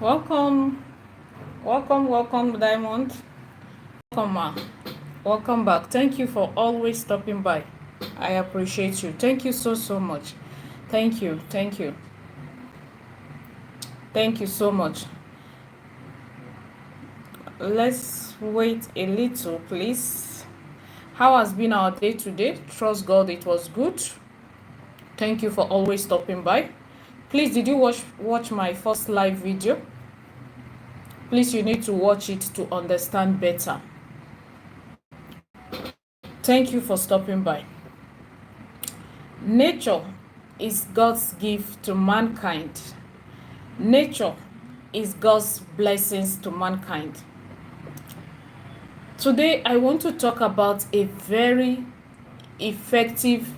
Welcome, welcome, Diamond. Welcome, ma. Welcome back. Thank you for always stopping by. I appreciate you. Thank you so much. Thank you so much. Let's wait a little, please. How has been our day today? Trust God it was good. Thank you for always stopping by. Please, did you watch my first live video? Please, you need to watch it to understand better. Thank you for stopping by. Nature is God's gift to mankind. Nature is God's blessings to mankind. Today, I want to talk about a very effective.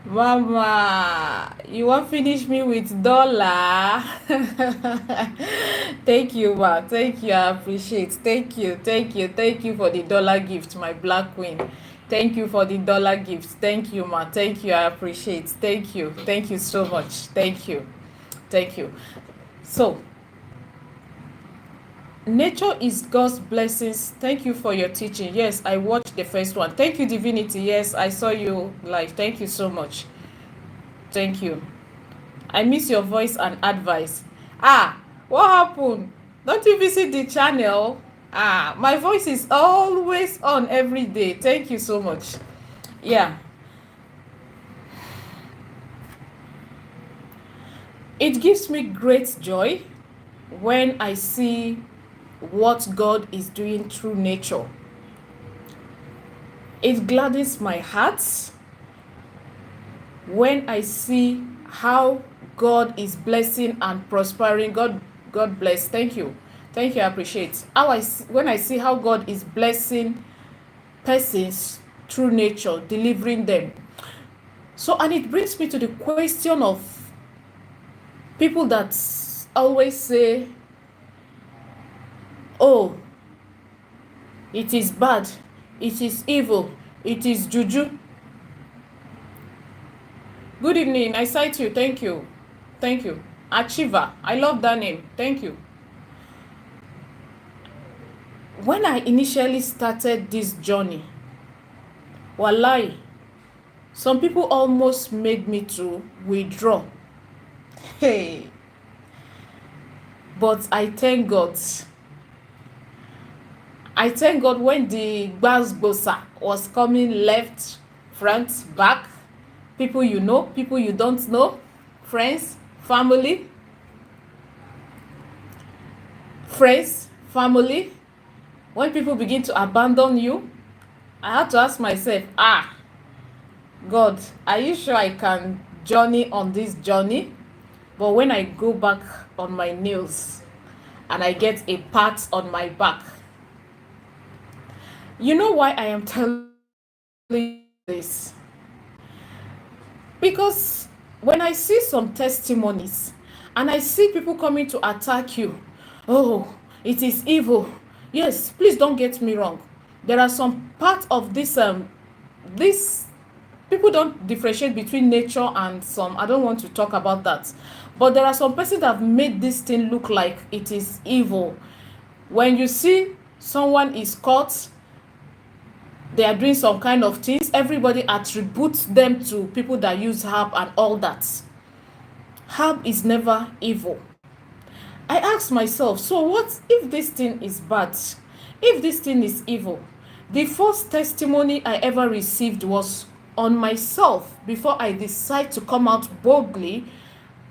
Mama, you want finish me with dollar? Thank you, ma. Thank you. I appreciate. Thank you for the dollar gift, my black queen. Thank you for the dollar gift. Thank you, ma. Thank you. I appreciate. Thank you so much. Thank you. So, nature is God's blessings. Thank you for your teaching. Yes, I watched the first one. Thank you, Divinity. Yes, I saw you live. Thank you so much. Thank you. I miss your voice and advice. What happened? Don't you visit the channel? My voice is always on every day. Thank you so much. Yeah. It gives me great joy when I see what God is doing through nature. It gladdens my heart when I see how God is blessing and prospering. God bless. Thank you. I appreciate when I see how God is blessing persons through nature, delivering them. So, and it brings me to the question of people that always say, oh, it is bad, it is evil, it is juju. Good evening, I cite you. Thank you. Achiever, I love that name. Thank you. When I initially started this journey, wallahi, some people almost made me to withdraw. Hey, but I thank God. When the gbasgbosa was coming left, front, back, people you know, people you don't know, friends, family, when people begin to abandon you, I had to ask myself, God, are you sure I can journey on this journey? But when I go back on my nails and I get a pat on my back, you know why I am telling you this? Because when I see some testimonies and I see people coming to attack you, oh, it is evil. Yes, please don't get me wrong. There are some parts of this people don't differentiate between nature and some. I don't want to talk about that. But there are some persons that have made this thing look like it is evil. When you see someone is caught, they are doing some kind of things, everybody attributes them to people that use herb and all that. Herb is never evil. I ask myself, so what if this thing is bad? If this thing is evil? The first testimony I ever received was on myself before I decide to come out boldly,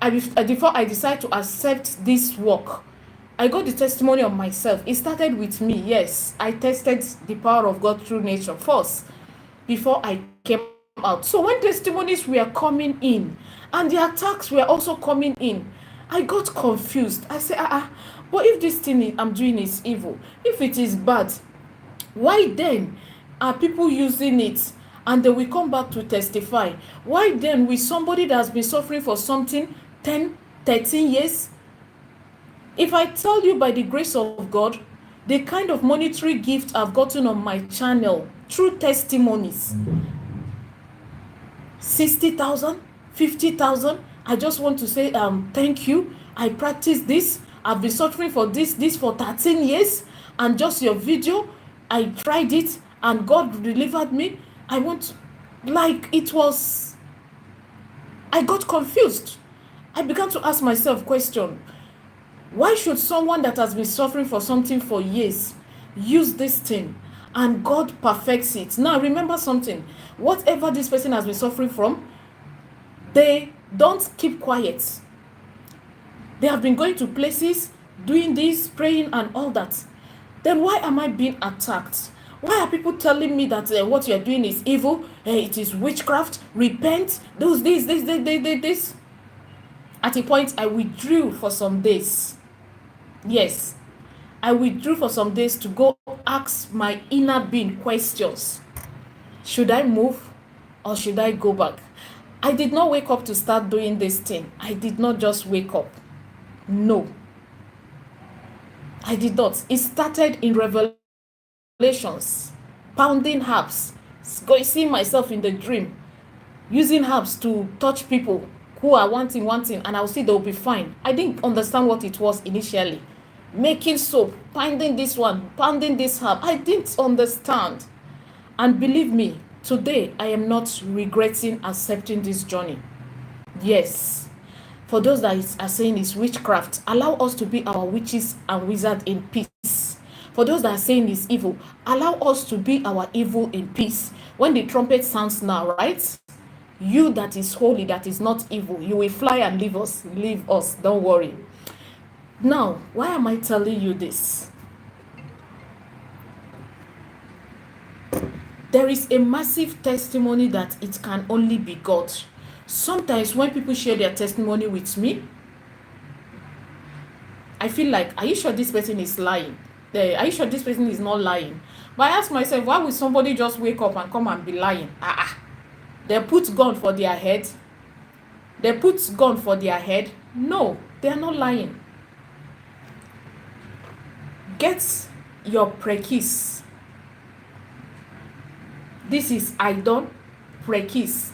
before I decide to accept this work. I got the testimony of myself. It started with me. Yes, I tested the power of God through nature first before I came out. So when testimonies were coming in and the attacks were also coming in, I got confused. I said, but if this thing I'm doing is evil, if it is bad, why then are people using it and they will come back to testify? Why then will somebody that has been suffering for something 10, 13 years? If I tell you by the grace of God, the kind of monetary gift I've gotten on my channel through testimonies, 60,000, 50,000, I just want to say thank you. I practice this. I've been suffering for this for 13 years, and just your video, I tried it and God delivered me. I want, like, it was, I got confused. I began to ask myself question. Why should someone that has been suffering for something for years use this thing and God perfects it? Now remember something. Whatever this person has been suffering from, they don't keep quiet. They have been going to places, doing this, praying and all that. Then why am I being attacked? Why are people telling me that what you're doing is evil? It is witchcraft. Repent. Those this. At a point, I withdrew for some days. Yes, I withdrew for some days to go ask my inner being questions. Should I move or should I go back? I did not wake up to start doing this thing. I did not just wake up. No, I did not. It started in Revelations, pounding herbs, seeing myself in the dream, using herbs to touch people who are wanting, and I'll see they'll be fine. I didn't understand what it was initially. Making soap, pounding this one, pounding this herb. I didn't understand. And believe me, today I am not regretting accepting this journey. Yes. For those that are saying it's witchcraft, allow us to be our witches and wizards in peace. For those that are saying it's evil, allow us to be our evil in peace. When the trumpet sounds now, right? You that is holy, that is not evil, you will fly and leave us. Don't worry. Now, why am I telling you this? There is a massive testimony that it can only be God. Sometimes when people share their testimony with me, I feel like, are you sure this person is lying? Are you sure this person is not lying? But I ask myself, why would somebody just wake up and come and be lying? They put gun for their head. No, they are not lying. Get your prekis. This is idol prekis.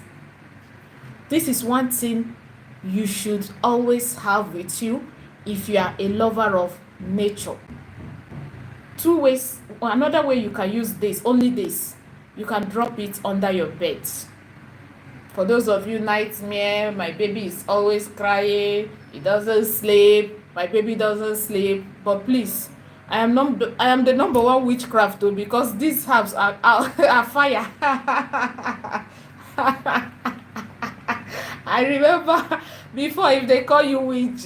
This is one thing you should always have with you if you are a lover of nature. 2 ways. Another way you can use this, only this, you can drop it under your bed. For those of you nightmare, my baby is always crying, he doesn't sleep, my baby doesn't sleep. But please, I am the number one witchcraft though, because these herbs are fire. I remember before, if they call you witch,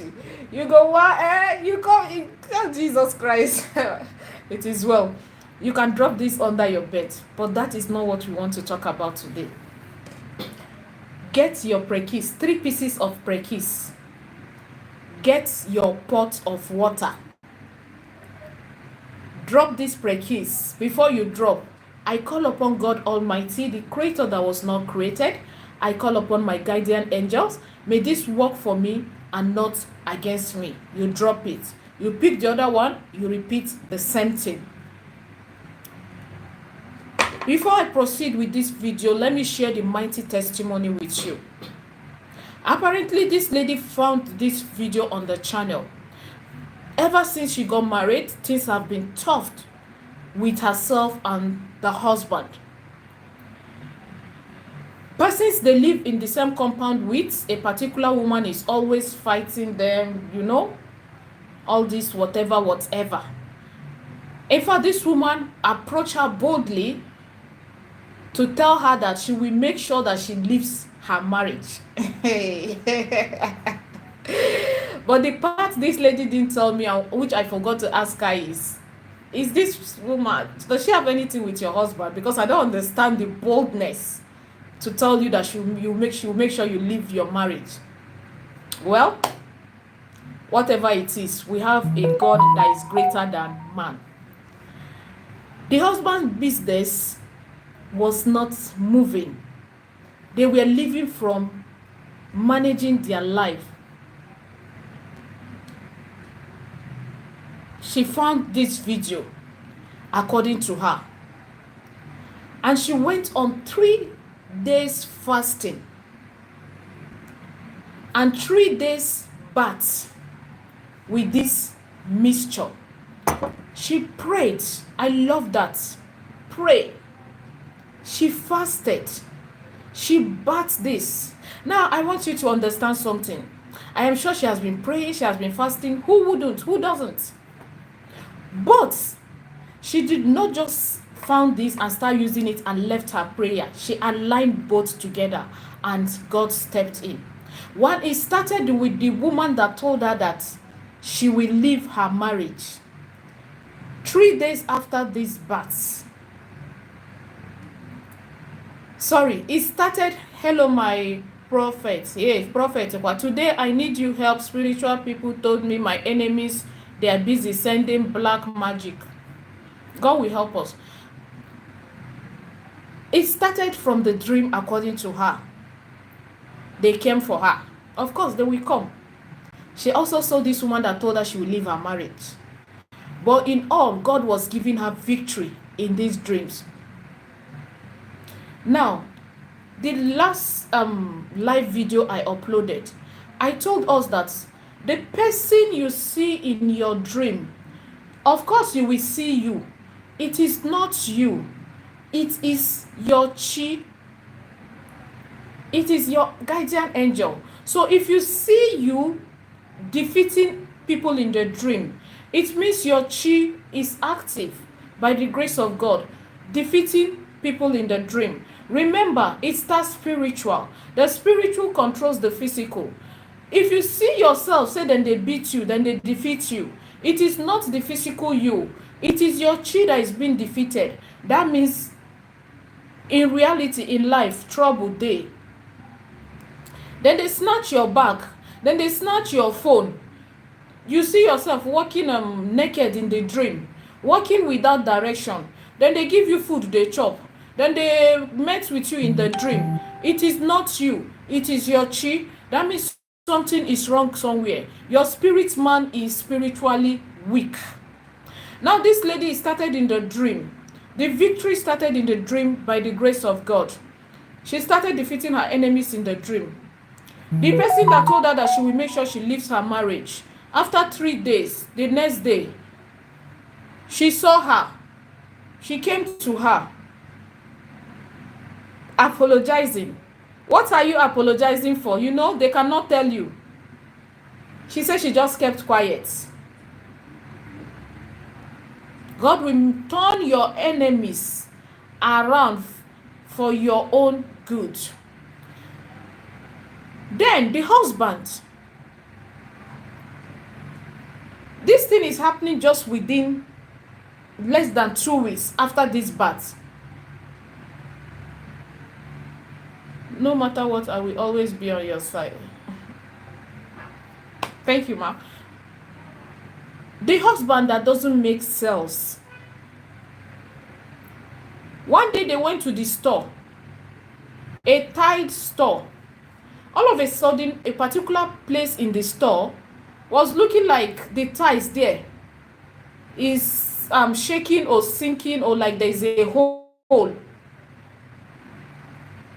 you go, what? You call Jesus Christ. It is well. You can drop this under your bed, but that is not what we want to talk about today. Get your prekis, 3 pieces of prekis. Get your pot of water. Drop this prekis. Before you drop, I call upon God Almighty, the creator that was not created. I call upon my guardian angels. May this work for me and not against me. You drop it. You pick the other one, you repeat the same thing. Before I proceed with this video, let me share the mighty testimony with you. Apparently, this lady found this video on the channel. Ever since she got married, things have been tough with herself and the husband. Persons they live in the same compound with, a particular woman is always fighting them, all this whatever. In fact, this woman approached her boldly to tell her that she will make sure that she leaves her marriage. But the part this lady didn't tell me, which I forgot to ask her, is this woman, does she have anything with your husband? Because I don't understand the boldness to tell you that she will make sure you leave your marriage. Well, whatever it is, we have a God that is greater than man. The husband's business was not moving. They were living from managing their life. She found this video, according to her, and she went on 3 days fasting and 3 days baths. with this mixture. She prayed. I love that. Pray. She fasted. She bathed this. Now, I want you to understand something. I am sure she has been praying, she has been fasting. Who wouldn't? Who doesn't? But she did not just found this and start using it and left her prayer. She aligned both together and God stepped in. One, it started with the woman that told her that she will leave her marriage. 3 days after this birth, it started, hello my prophet, yes, prophet, but today I need you help. Spiritual people told me my enemies, they are busy sending black magic. God will help us. It started from the dream according to her. They came for her. Of course, they will come. She also saw this woman that told her she will leave her marriage. But in all, God was giving her victory in these dreams. Now, the last live video I uploaded, I told us that the person you see in your dream, of course you will see you. It is not you. It is your chi. It is your guardian angel. So if you see you defeating people in the dream, it means your chi is active by the grace of God, defeating people in the dream. Remember, it starts spiritual. The spiritual controls the physical. If you see yourself, say then they beat you, then they defeat you, it is not the physical you. It is your chi that is being defeated. That means in reality, in life, trouble day. Then they snatch your bag. Then they snatch your phone. You see yourself walking naked in the dream, walking without direction. Then they give you food, they chop. Then they met with you in the dream. It is not you. It is your chi. That means something is wrong somewhere. Your spirit man is spiritually weak. Now this lady started in the dream. The victory started in the dream by the grace of God. She started defeating her enemies in the dream. The person that told her that she will make sure she leaves her marriage, after 3 days, the next day, she saw her. She came to her, apologizing. What are you apologizing for? You know, they cannot tell you. She said she just kept quiet. God will turn your enemies around for your own good. Then the husband. This thing is happening just within less than 2 weeks after this birth. No matter what, I will always be on your side. Thank you, ma. The husband that doesn't make sales. One day they went to the store, a tide store. All of a sudden, a particular place in the store was looking like the tiles there is shaking or sinking, or like there's a hole.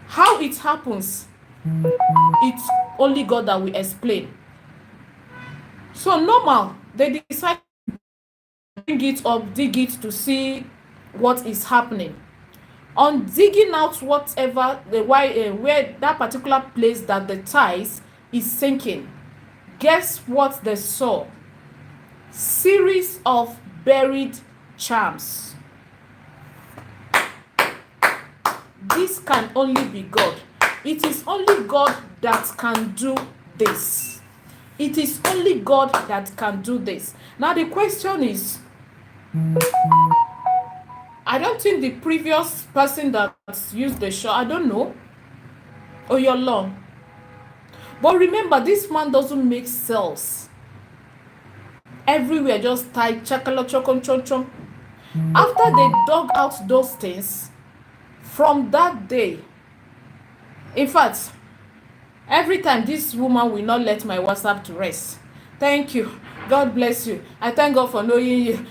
How it happens, it's only God that will explain. So normal, they decide to bring it up, dig it to see what is happening. On digging out whatever where that particular place that the tiles is sinking, guess what they saw? Series of buried charms. This can only be God. It is only God that can do this. It is only God that can do this. Now the question is, I don't think the previous person that used the show, I don't know, or you're long. But remember, this man doesn't make cells. Everywhere just tied, chakala, chokon, chon, chon. After they dug out those things, from that day, in fact, every time this woman will not let my WhatsApp to rest. Thank you. God bless you. I thank God for knowing you.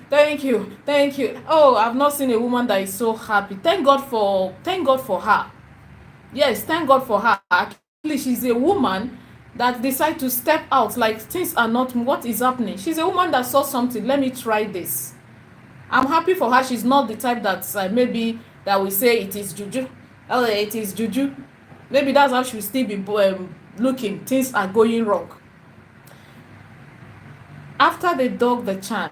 Thank you. Thank you. Oh, I've not seen a woman that is so happy. Thank God for her. Yes, thank God for her. Actually, she's a woman that decide to step out like things are not, what is happening? She's a woman that saw something, let me try this. I'm happy for her. She's not the type that maybe that will say it is juju. Oh, it is juju. Maybe that's how she will still be looking. Things are going wrong. After they dug the charm,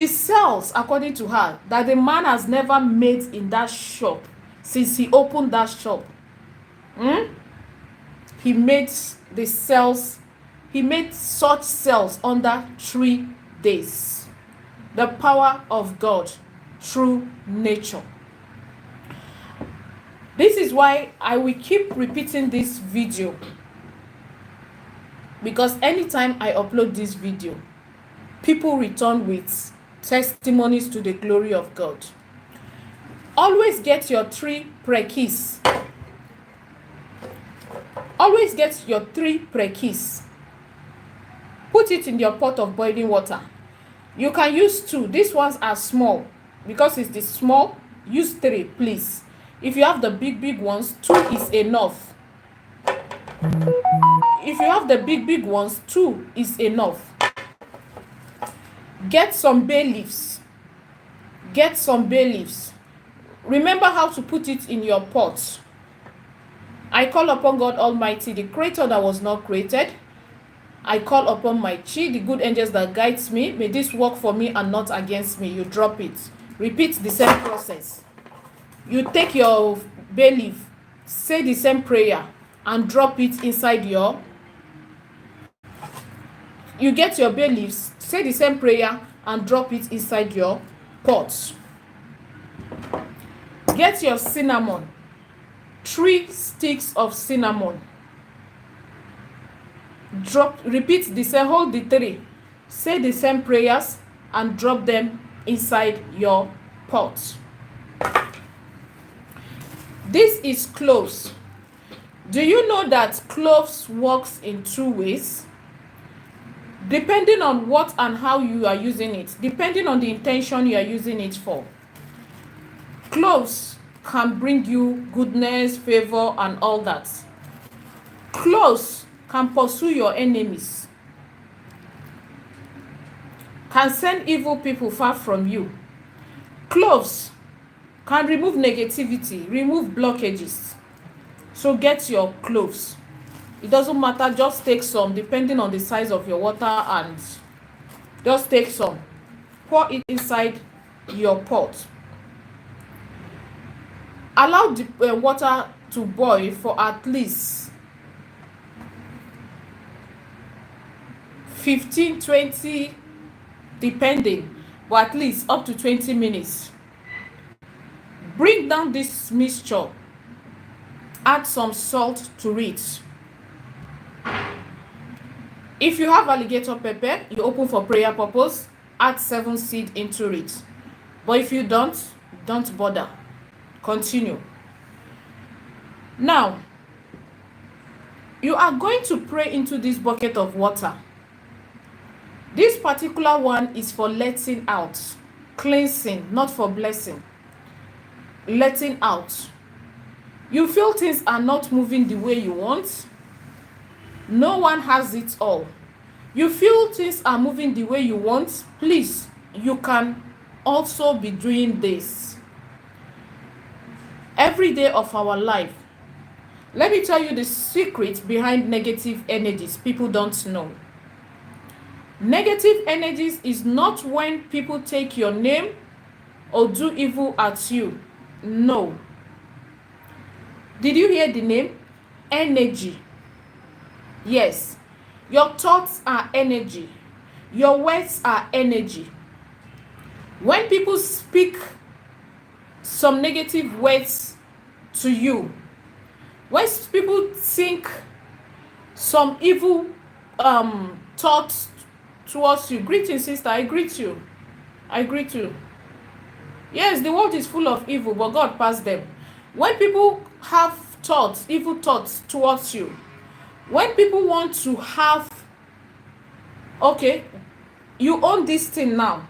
the cells, according to her, that the man has never made in that shop since he opened that shop. He made the cells, he made such cells under 3 days. The power of God through nature. This is why I will keep repeating this video, because anytime I upload this video, people return with testimonies to the glory of God. Always get your 3 pre-keys. Always get your 3 pre-keys. Put it in your pot of boiling water. You can use 2. These ones are small. Because it's the small, use 3, please. If you have the big ones, 2 is enough. If you have the big ones, 2 is enough. Get some bay leaves. Get some bay leaves. Remember how to put it in your pot. I call upon God Almighty, the creator that was not created. I call upon my chi, the good angels that guides me. May this work for me and not against me. You drop it. Repeat the same process. You take your bay leaf, say the same prayer, and drop it inside your. You get your bay leaves, say the same prayer, and drop it inside your pot. Get your cinnamon, 3 sticks of cinnamon. Repeat the same, hold the 3, say the same prayers, and drop them inside your pot. This is cloves. Do you know that cloves works in 2 ways? Depending on what and how you are using it, depending on the intention you are using it for. Cloves can bring you goodness, favor, and all that. Cloves can pursue your enemies, can send evil people far from you. Cloves can remove negativity, remove blockages. So get your cloves. It doesn't matter, just take some depending on the size of your water, and just take some. Pour it inside your pot. Allow the water to boil for at least 15-20, depending, but at least up to 20 minutes. Bring down this mixture. Add some salt to it. If you have alligator pepper, you open for prayer purpose, add 7 seeds into it. But if you don't bother. Continue. Now, you are going to pray into this bucket of water. This particular one is for letting out, cleansing, not for blessing. Letting out. You feel things are not moving the way you want. No one has it all. You feel things are moving the way you want. Please, you can also be doing this every day of our life. Let me tell you the secret behind negative energies people don't know. Negative energies is not when people take your name or do evil at you. No. Did you hear the name? Energy. Yes. Your thoughts are energy. Your words are energy. When people speak some negative words to you, when people think some evil thoughts towards you, greetings, sister, I greet you. I greet you. Yes, the world is full of evil, but God passed them. When people have thoughts, evil thoughts towards you, when people want to have, okay, you own this thing now.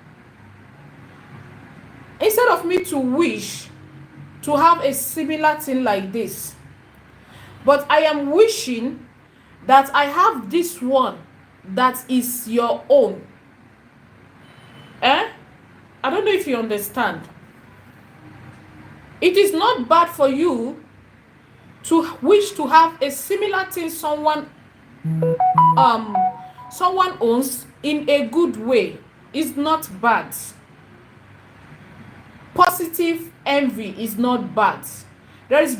Instead of me to wish to have a similar thing like this, but I am wishing that I have this one that is your own. I don't know if you understand. It is not bad for you to wish to have a similar thing someone owns in a good way. It's not bad. Positive envy is not bad. There is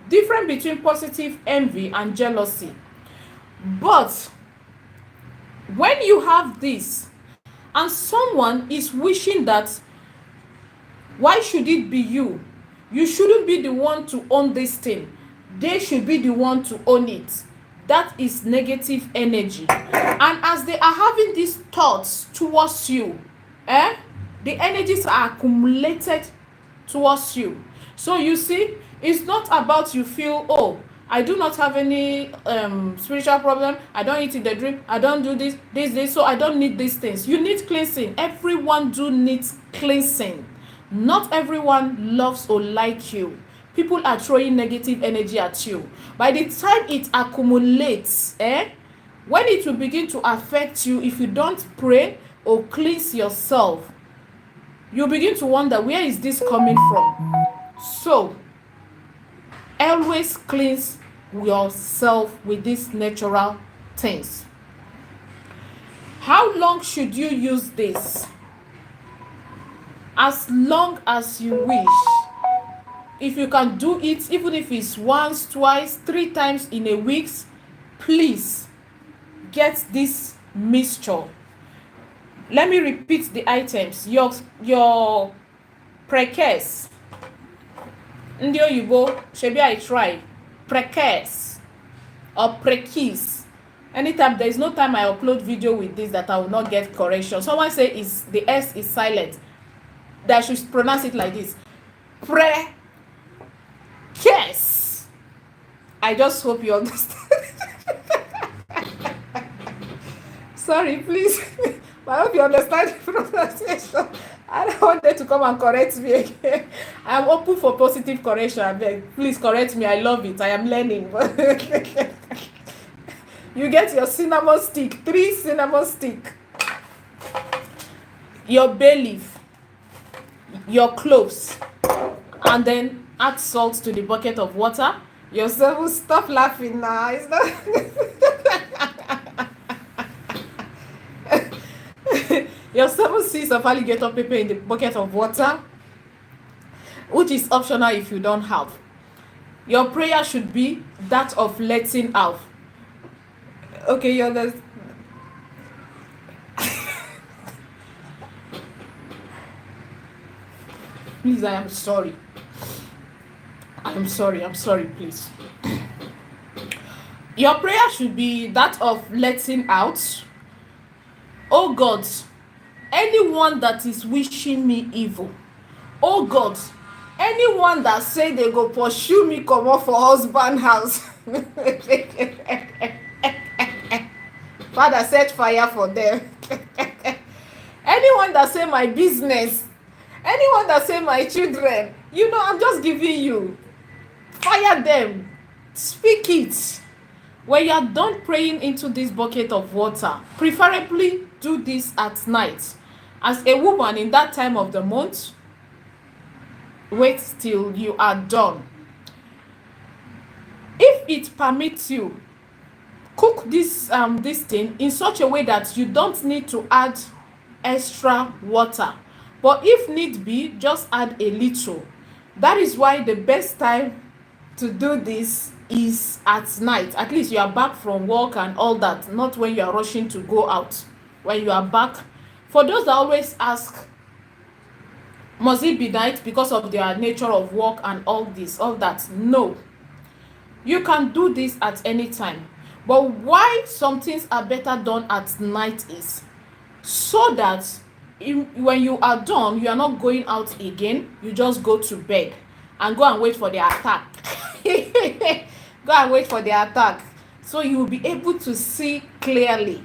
difference between positive envy and jealousy. But when you have this and someone is wishing that, why should it be you? You shouldn't be the one to own this thing. They should be the one to own it. That is negative energy. And as they are having these thoughts towards you, the energies are accumulated towards you. So you see, it's not about you feel, oh, I do not have any spiritual problem. I don't eat in the dream. I don't do this, so I don't need these things. You need cleansing. Everyone do needs cleansing. Not everyone loves or like you. People are throwing negative energy at you. By the time it accumulates, when it will begin to affect you, if you don't pray or cleanse yourself, you begin to wonder, where is this coming from? So, always cleanse yourself with these natural things. How long should you use this? As long as you wish. If you can do it, even if it's once, twice, 3 times in a week, please get this mixture. Let me repeat the items. Your precase. Ndi oyibo, shebi I try. Precase or prekis. Anytime, there is no time I upload video with this that I will not get correction. Someone say the S is silent. That I should pronounce it like this. Precase. I just hope you understand. Sorry, please. I hope you understand the pronunciation. I don't want them to come and correct me again. I am open for positive correction. I beg. Please correct me. I love it. I am learning. You get your cinnamon stick. 3 cinnamon stick. Your bay leaf. Your cloves. And then add salt to the bucket of water. Yourself, stop laughing now. It's not... Your 7 seeds of alligator pepper in the bucket of water, which is optional if you don't have. Your prayer should be that of letting out. Okay, you understand? Please, I am sorry. I'm sorry, please. Your prayer should be that of letting out. Oh God, anyone that is wishing me evil, oh God, anyone that say they go pursue me come off for husband house, Father, set fire for them. Anyone that say my business, anyone that say my children, I'm just giving you, fire them, speak it. When you are done praying into this bucket of water, preferably do this at night. As a woman in that time of the month, wait till you are done. If it permits you, cook this thing in such a way that you don't need to add extra water. But if need be, just add a little. That is why the best time to do this is at night. At least you are back from work and all that, not when you are rushing to go out. When you are back, for those that always ask, must it be night because of their nature of work and all this, all that? No, you can do this at any time. But why some things are better done at night is so that when you are done, you are not going out again. You just go to bed and go and wait for the attack. Go and wait for the attack, so you will be able to see clearly,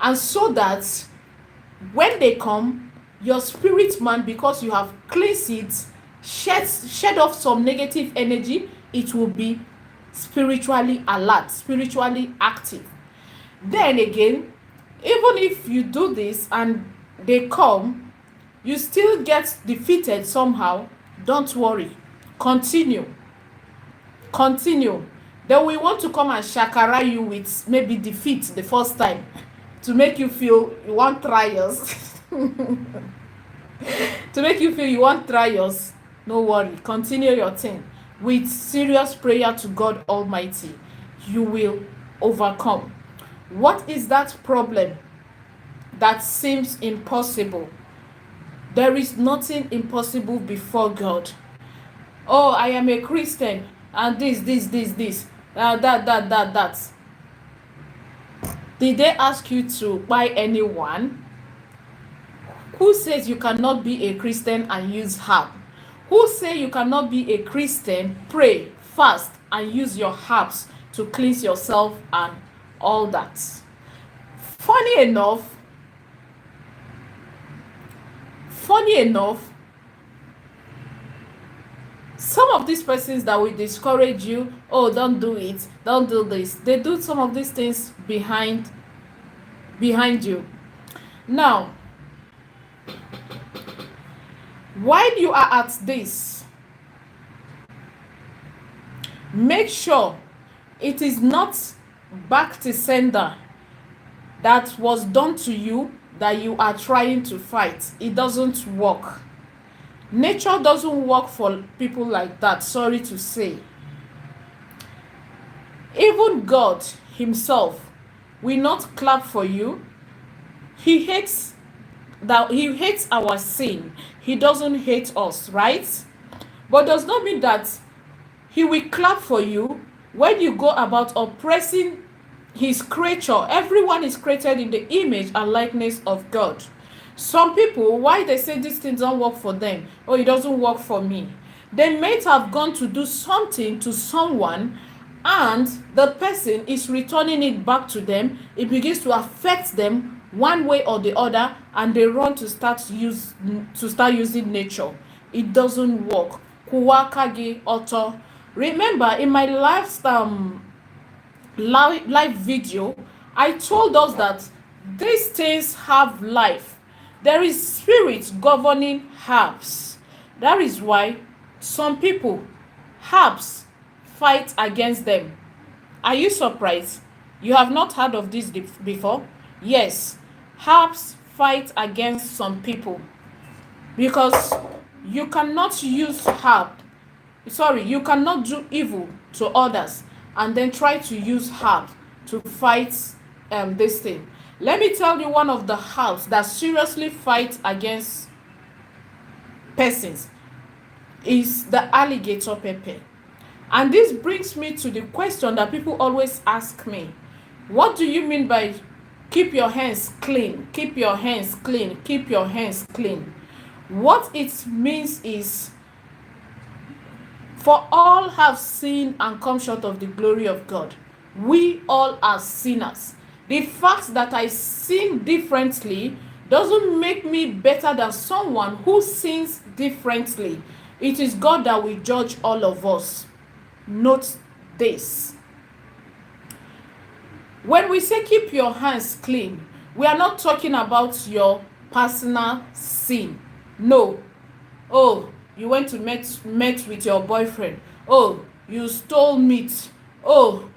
and so that when they come, your spirit man, because you have cleansed it, shed off some negative energy, it will be spiritually alert, spiritually active. Then again, even if you do this and they come, you still get defeated somehow, don't worry. Continue. Then we want to come and shakara you with maybe defeat the first time to make you feel you want trials. To make you feel you want trials. No worry. Continue your thing. With serious prayer to God Almighty, you will overcome. What is that problem that seems impossible? There is nothing impossible before God. Oh, I am a Christian, and this, that. Did they ask you to buy anyone? Who says you cannot be a Christian and use herb? Who say you cannot be a Christian, pray, fast, and use your herbs to cleanse yourself and all that? Funny enough, some of these persons that will discourage you, oh, don't do it, don't do this, they do some of these things behind you. Now, while you are at this, make sure it is not back to sender that was done to you that you are trying to fight. It doesn't work. Nature doesn't work for people like that, sorry to say. Even God himself will not clap for you. He hates our sin. He doesn't hate us, right? But does not mean that he will clap for you when you go about oppressing his creature. Everyone is created in the image and likeness of God. Some people, why they say these things don't work for them, or it doesn't work for me, they might have gone to do something to someone and the person is returning it back to them. It begins to affect them one way or the other, and they run to start using nature. It doesn't work. Kuwakagi Oto. Remember, in my last live video, I told us that these things have life. There is spirit governing herbs. That is why some people, herbs fight against them. Are you surprised? You have not heard of this before? Yes, herbs fight against some people because you cannot use you cannot do evil to others and then try to use herb to fight this thing. Let me tell you one of the herbs that seriously fight against persons is the alligator pepper. And this brings me to the question that people always ask me. What do you mean by keep your hands clean? Keep your hands clean. Keep your hands clean. What it means is, for all have sinned and come short of the glory of God. We all are sinners. The fact that I sin differently doesn't make me better than someone who sins differently. It is God that will judge all of us. Note this. When we say keep your hands clean, we are not talking about your personal sin. No. Oh, you went to met with your boyfriend. Oh, you stole meat. Oh,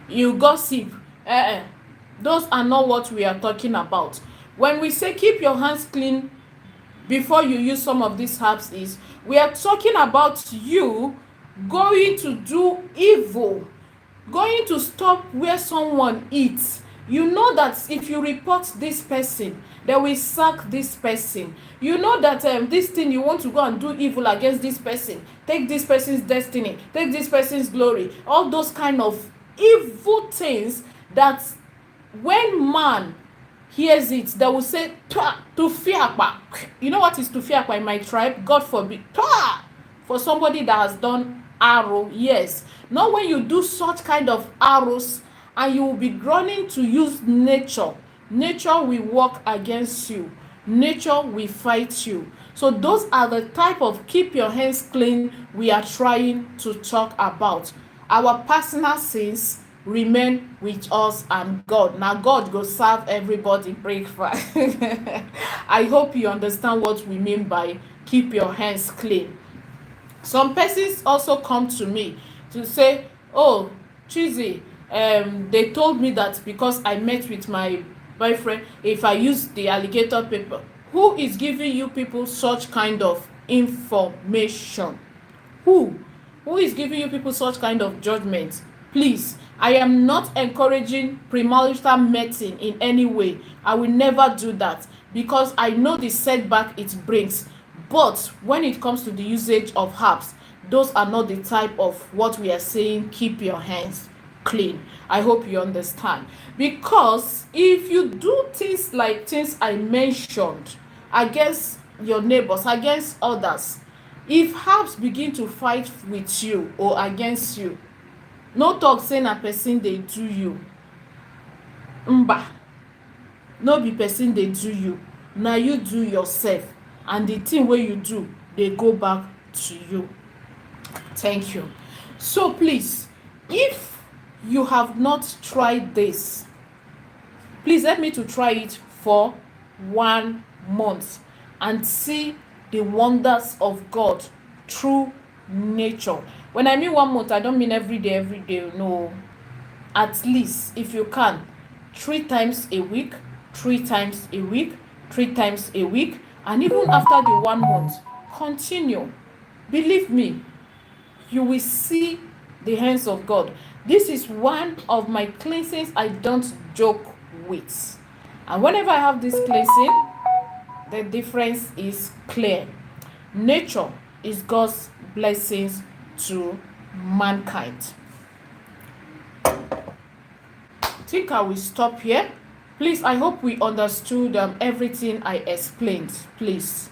you gossip. Those are not what we are talking about. When we say keep your hands clean before you use some of these herbs, we are talking about you going to do evil, going to stop where someone eats. You know that if you report this person, they will sack this person. You know that this thing, you want to go and do evil against this person, take this person's destiny, take this person's glory, all those kind of evil things that when man hears it, they will say, Tufiakpa. You know what is Tufiakpa in my tribe? God forbid. For somebody that has done arrow, yes. Not when you do such kind of arrows and you will be running to use nature. Nature will work against you. nature will fight you. So those are the type of keep your hands clean we are trying to talk about. Our personal sins remain with us and God. Now God go serve everybody breakfast. I hope you understand what we mean by keep your hands clean. Some persons also come to me to say, oh Chizzy, they told me that because I met with my boyfriend, if I use the alligator paper. Who is giving you people such kind of information? Who is giving you people such kind of judgment? Please, I am not encouraging premarital mating in any way. I will never do that because I know the setback it brings. But when it comes to the usage of herbs, those are not the type of what we are saying keep your hands clean. I hope you understand. Because if you do things like things I mentioned against your neighbors, against others, if herbs begin to fight with you or against you, no talk say na person dey do you. Mba, no be person dey do you, na you do yourself, and the thing wey you do dey go back to you. Thank you. So please, if you have not tried this, please help me to try it for 1 month and see the wonders of God through nature. When I mean 1 month, I don't mean every day, no. At least, if you can, 3 times a week, 3 times a week, 3 times a week, and even after the 1 month, continue. Believe me, you will see the hands of God. This is one of my cleansings I don't joke with. And whenever I have this cleansing, the difference is clear. Nature is God's blessings to mankind. I think I will stop here. Please, I hope we understood everything I explained. Please,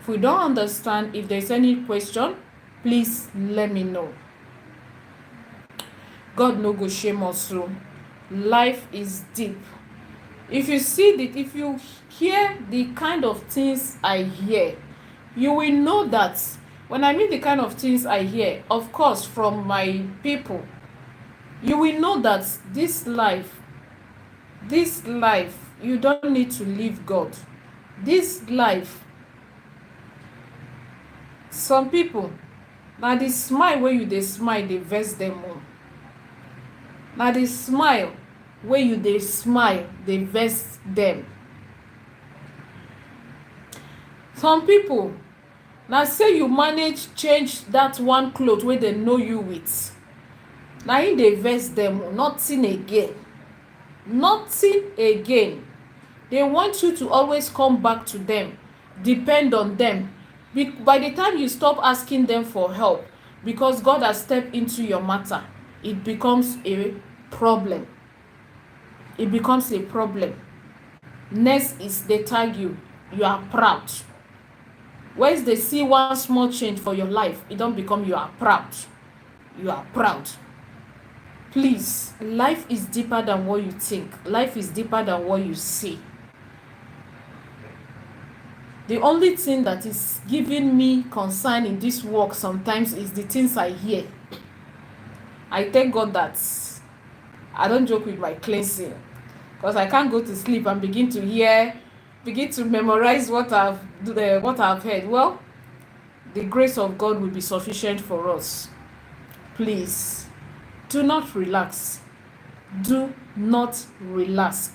if we don't understand, if there's any question, please let me know. God no go shame us. Life is deep. If you hear the kind of things I hear, you will know that when I mean the kind of things I hear, of course, from my people, you will know that this life, you don't need to leave God. This life, some people, na the smile wey you dey smile dey vex dem o. Na the smile wey you dey smile dey vex dem. Some people, na say you manage change that one cloth wey dem know you with, na im dey vex dem o. Nothing again. They want you to always come back to them, depend on them. By the time you stop asking them for help, because God has stepped into your matter, it becomes a problem. Next is they tag you are proud. Once they see one small change for your life, it don't become you are proud. Please, life is deeper than what you think. Life is deeper than what you see. The only thing that is giving me concern in this work sometimes is the things I hear. I thank God that I don't joke with my cleansing, because I can't go to sleep and begin to memorize what I've heard. Well, the grace of God will be sufficient for us. Please, do not relax. Do not relax.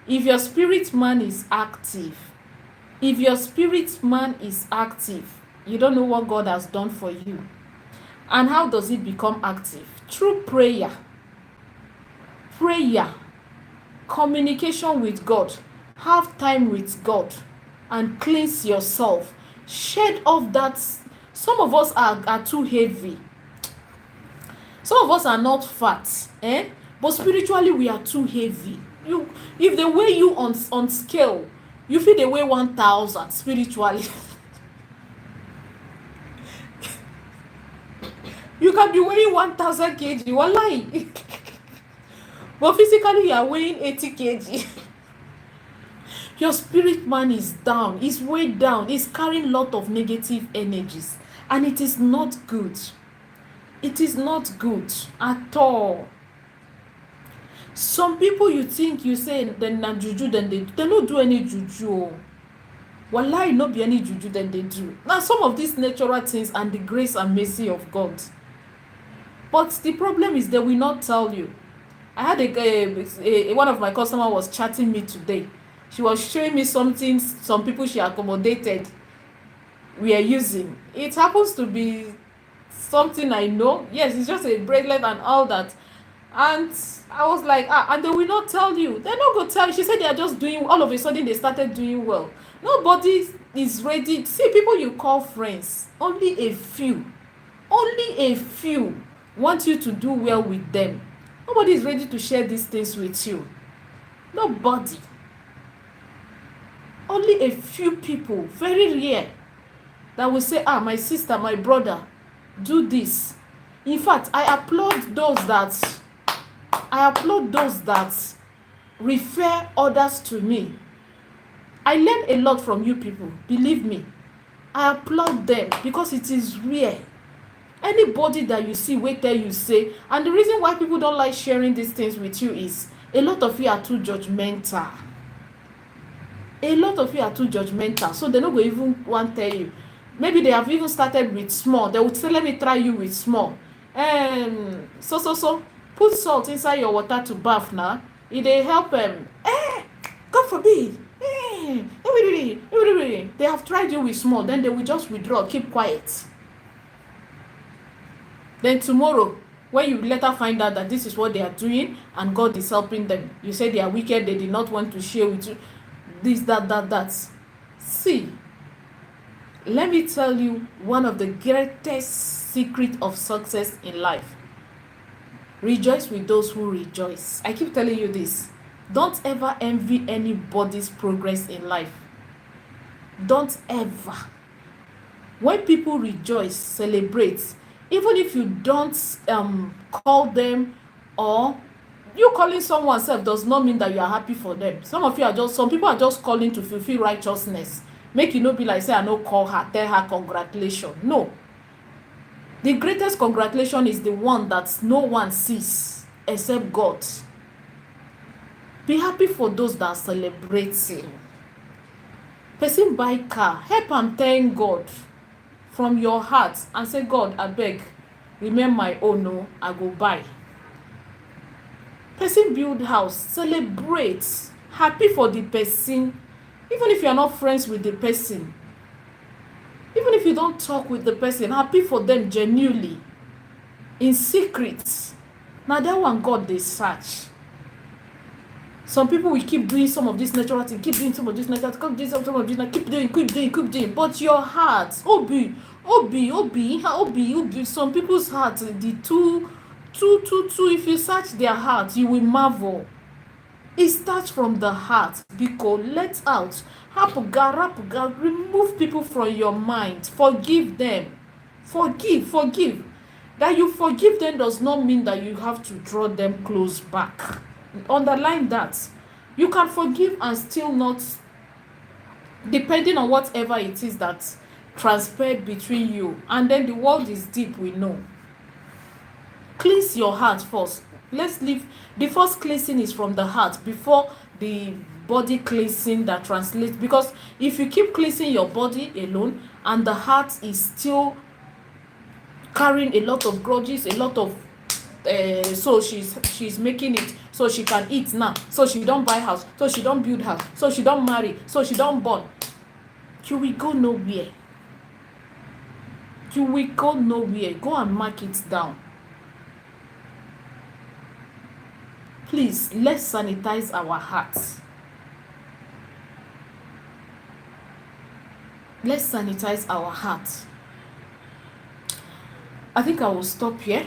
If your spirit man is active, you don't know what God has done for you. And how does it become active? Through prayer, communication with God. Have time with God and cleanse yourself. Shed off that. Some of us are too heavy. Some of us are not fat, but spiritually we are too heavy. If they weigh you on scale, you feel they weigh 1,000 spiritually. You can be weighing 1,000 kg, wallahi. But physically you are weighing 80 kg. Your spirit man is down, is weighed down, is carrying a lot of negative energies, and it is not good. It is not good at all. Some people you think you say dem na juju dem dey no do any juju o. Wallahi no be any juju dem dey do. Na some of these natural things and the grace and mercy of God. But the problem is they will not tell you. I had one of my customers was chatting me today. She was showing me something some people she accommodated we are using. It happens to be something I know. Yes, it's just a bracelet and all that. And I was like, and they will not tell you. They're not going to tell you. She said they are just doing, all of a sudden they started doing well. Nobody is ready. See, people you call friends, only a few want you to do well with them. Nobody is ready to share these things with you. Nobody. Only a few people, very rare, that will say, my sister, my brother, do this. In fact, I applaud those that refer others to me. I learn a lot from you people, believe me. I applaud them because it is rare. Anybody that you see wait there you say, and the reason why people don't like sharing these things with you is a lot of you are too judgmental. So they don't even want to tell you. Maybe they have even started with small. They would say, let me try you with small. So put salt inside your water to bath now. It dey help God forbid. They have tried you with small, then they will just withdraw, keep quiet. Then tomorrow, when you later find out that this is what they are doing and God is helping them, you say they are wicked, they did not want to share with you this, that. See, let me tell you one of the greatest secrets of success in life. Rejoice with those who rejoice. I keep telling you this. Don't ever envy anybody's progress in life. Don't ever. When people rejoice, celebrate, even if you don't call them, or you calling someone self does not mean that you are happy for them. Some people are just calling to fulfill righteousness. Make you no be like, say, I no call her, tell her congratulations. No. The greatest congratulation is the one that no one sees except God. Be happy for those that are celebrating. Person buy car, help am thank God from your heart and say, God, abeg, remain my own, no, I go buy. Person build house, celebrate, happy for the person, even if you are not friends with the person. Even if you don't talk with the person, happy for them genuinely, in secret. Now that one God they search. Some people will keep doing some of this natural thing, keep doing some of this natural thing, keep doing some of this, keep doing. But your heart, obi. Some people's heart, the two. If you search their heart, you will marvel. It starts from the heart. Because let out. Rapuga, remove people from your mind. Forgive them. Forgive. That you forgive them does not mean that you have to draw them close back. Underline that. You can forgive and still not, depending on whatever it is that transpired between you. And then the world is deep, we know. Cleanse your heart first. Let's leave. The first cleansing is from the heart before the body cleansing that translates. Because if you keep cleansing your body alone and the heart is still carrying a lot of grudges, a lot of so she's making it so she can eat now, so she don't buy house, so she don't build house, so she don't marry, so she don't born, you will go nowhere. Go and mark it down. Please, let's sanitize our hearts. I think I will stop here.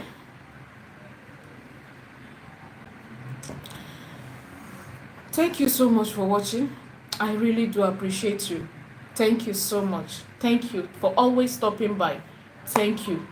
Thank you so much for watching. I really do appreciate you. Thank you so much. Thank you for always stopping by. Thank you.